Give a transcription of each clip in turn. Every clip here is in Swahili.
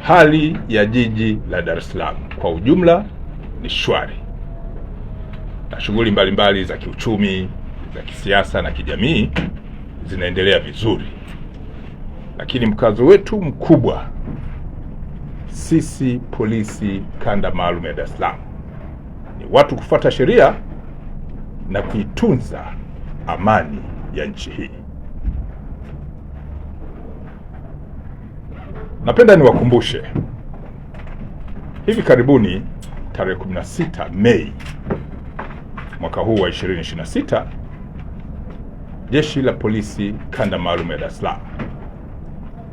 Hali ya jiji la Dar es Salaam kwa ujumla ni shwari, na shughuli mbalimbali za kiuchumi, za kisiasa na kijamii zinaendelea vizuri. Lakini mkazo wetu mkubwa sisi polisi kanda maalum ya Dar es Salaam ni watu kufuata sheria na kuitunza amani ya nchi hii. Napenda niwakumbushe, hivi karibuni tarehe 16 Mei mwaka huu wa 2026, Jeshi la Polisi kanda maalum ya Dar es Salaam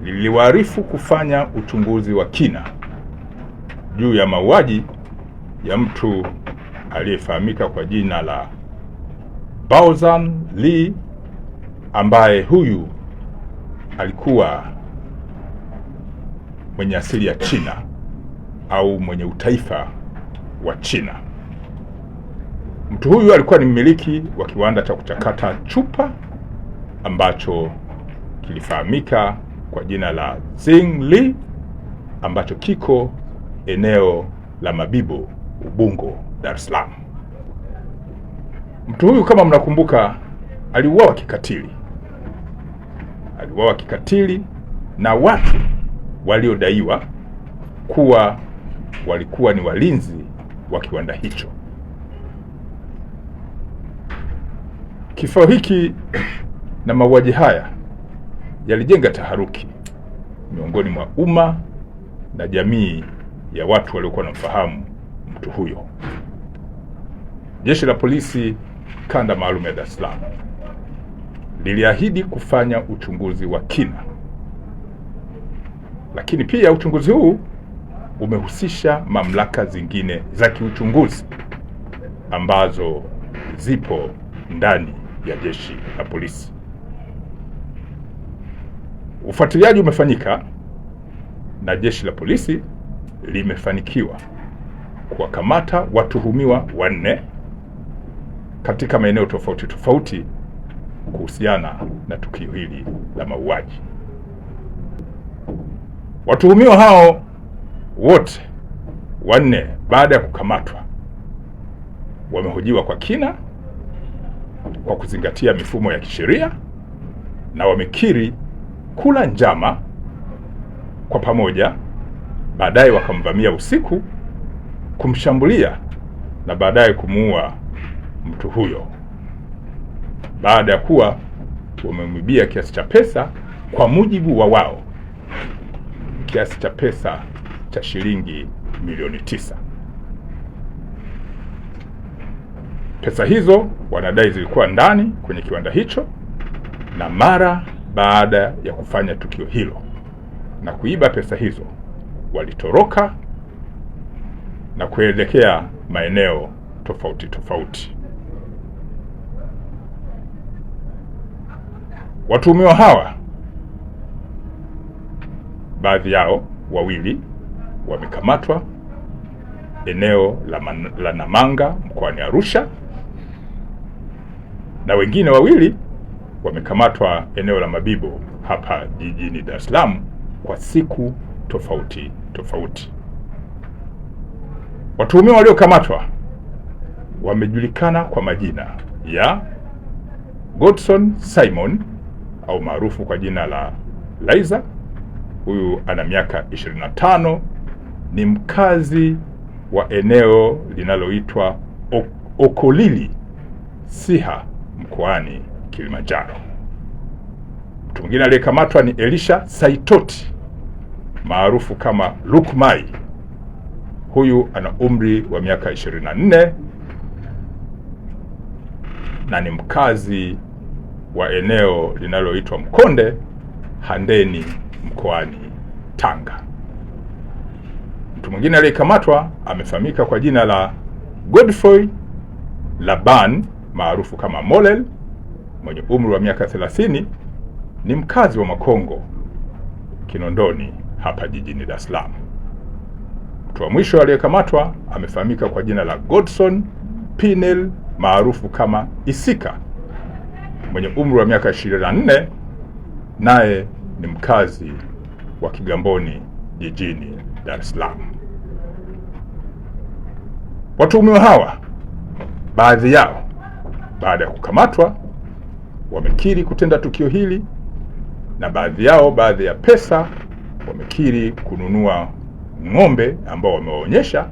liliwaarifu kufanya uchunguzi wa kina juu ya mauaji ya mtu aliyefahamika kwa jina la Baozan Lee, ambaye huyu alikuwa mwenye asili ya China au mwenye utaifa wa China. Mtu huyu alikuwa ni mmiliki wa kiwanda cha kuchakata chupa ambacho kilifahamika kwa jina la Zingli, ambacho kiko eneo la Mabibo, Ubungo, Dar es Salaam. Mtu huyu, kama mnakumbuka, aliuawa kikatili na watu waliodaiwa kuwa walikuwa ni walinzi wa kiwanda hicho. Kifo hiki na mauaji haya yalijenga taharuki miongoni mwa umma na jamii ya watu waliokuwa wanamfahamu mtu huyo. Jeshi la Polisi kanda maalum ya Dar es Salaam liliahidi kufanya uchunguzi wa kina, lakini pia uchunguzi huu umehusisha mamlaka zingine za kiuchunguzi ambazo zipo ndani ya Jeshi la Polisi. Ufuatiliaji umefanyika na Jeshi la Polisi limefanikiwa kuwakamata watuhumiwa 4 katika maeneo tofauti tofauti kuhusiana na tukio hili la mauaji. Watuhumiwa hao wote 4, baada ya kukamatwa, wamehojiwa kwa kina kwa kuzingatia mifumo ya kisheria na wamekiri kula njama kwa pamoja, baadaye wakamvamia usiku, kumshambulia na baadaye kumuua mtu huyo, baada ya kuwa wamemwibia kiasi cha pesa, kwa mujibu wa wao, kiasi cha pesa cha shilingi milioni 9. Pesa hizo wanadai zilikuwa ndani kwenye kiwanda hicho, na mara baada ya kufanya tukio hilo na kuiba pesa hizo, walitoroka na kuelekea maeneo tofauti tofauti. Watuhumiwa hawa, baadhi yao 2 wamekamatwa eneo la Namanga mkoani Arusha, na wengine 2 wamekamatwa eneo la Mabibo hapa jijini Dar es Salaam kwa siku tofauti tofauti. Watuhumiwa waliokamatwa wamejulikana kwa majina ya Godson Simon au maarufu kwa jina la Laizer. Huyu ana miaka 25, ni mkazi wa eneo linaloitwa Okolili, Siha, mkoani Kilimanjaro. Mtu mwingine aliyekamatwa ni Elisha Saitoti maarufu kama Lukmai. Huyu ana umri wa miaka 24 na ni mkazi wa eneo linaloitwa Mkonde, Handeni, mkoani Tanga. Mtu mwingine aliyekamatwa amefahamika kwa jina la Godfrey Laban maarufu kama Molel, mwenye umri wa miaka 30, ni mkazi wa Makongo, Kinondoni, hapa jijini Dar es Salaam. Mtu wa mwisho aliyekamatwa amefahamika kwa jina la Godson Pinel maarufu kama Isika, mwenye umri wa miaka 24, naye ni mkazi wa Kigamboni, jijini Dar es Salaam. Watuhumiwa hawa, baadhi yao baada ya kukamatwa wamekiri kutenda tukio hili, na baadhi ya pesa wamekiri kununua ng'ombe ambao wamewaonyesha,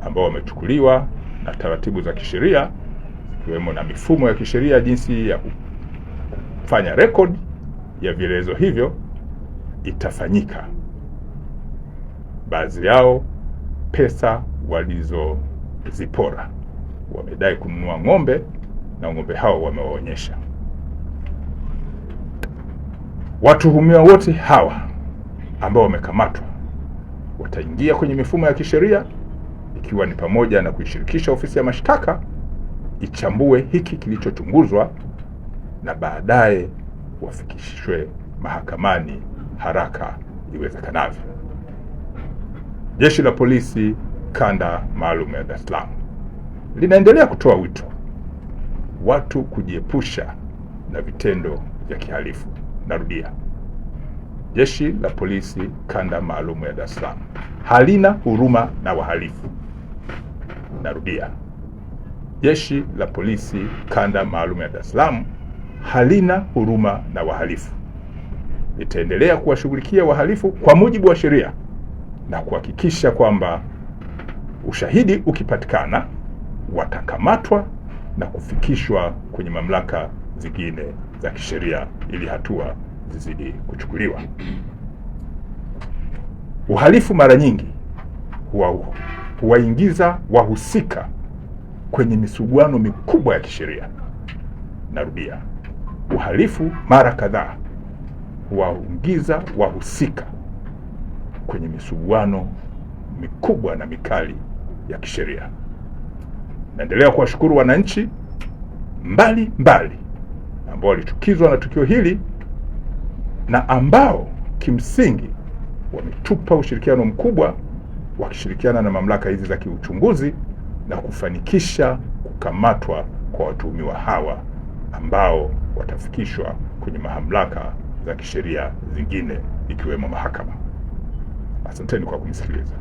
ambao wamechukuliwa na taratibu za kisheria, ikiwemo na mifumo ya kisheria jinsi ya kufanya record ya vielezo hivyo itafanyika. Baadhi yao pesa walizozipora wamedai kununua ng'ombe, na ng'ombe hao wamewaonyesha. Watuhumiwa wote hawa ambao wamekamatwa wataingia kwenye mifumo ya kisheria, ikiwa ni pamoja na kuishirikisha ofisi ya mashtaka ichambue hiki kilichochunguzwa, na baadaye wafikishwe mahakamani haraka iwezekanavyo. Jeshi la Polisi Kanda Maalum ya Dar es Salaam linaendelea kutoa wito watu kujiepusha na vitendo vya kihalifu. Narudia, Jeshi la Polisi Kanda Maalum ya Dar es Salaam halina huruma na wahalifu. Narudia, Jeshi la Polisi Kanda Maalum ya Dar es Salaam halina huruma na wahalifu. Litaendelea kuwashughulikia wahalifu kwa mujibu wa sheria na kuhakikisha kwamba ushahidi ukipatikana watakamatwa na kufikishwa kwenye mamlaka zingine za kisheria ili hatua zizidi kuchukuliwa. Uhalifu mara nyingi huwaingiza wahusika kwenye misuguano mikubwa ya kisheria. Narudia, uhalifu mara kadhaa huwaingiza wahusika kwenye misuguano mikubwa na mikali ya kisheria. Naendelea kuwashukuru wananchi mbali ambao walichukizwa na tukio hili na ambao kimsingi wametupa ushirikiano mkubwa, wakishirikiana na mamlaka hizi za kiuchunguzi na kufanikisha kukamatwa kwa watuhumiwa hawa ambao watafikishwa kwenye mamlaka za kisheria zingine ikiwemo mahakama. Asanteni kwa kunisikiliza.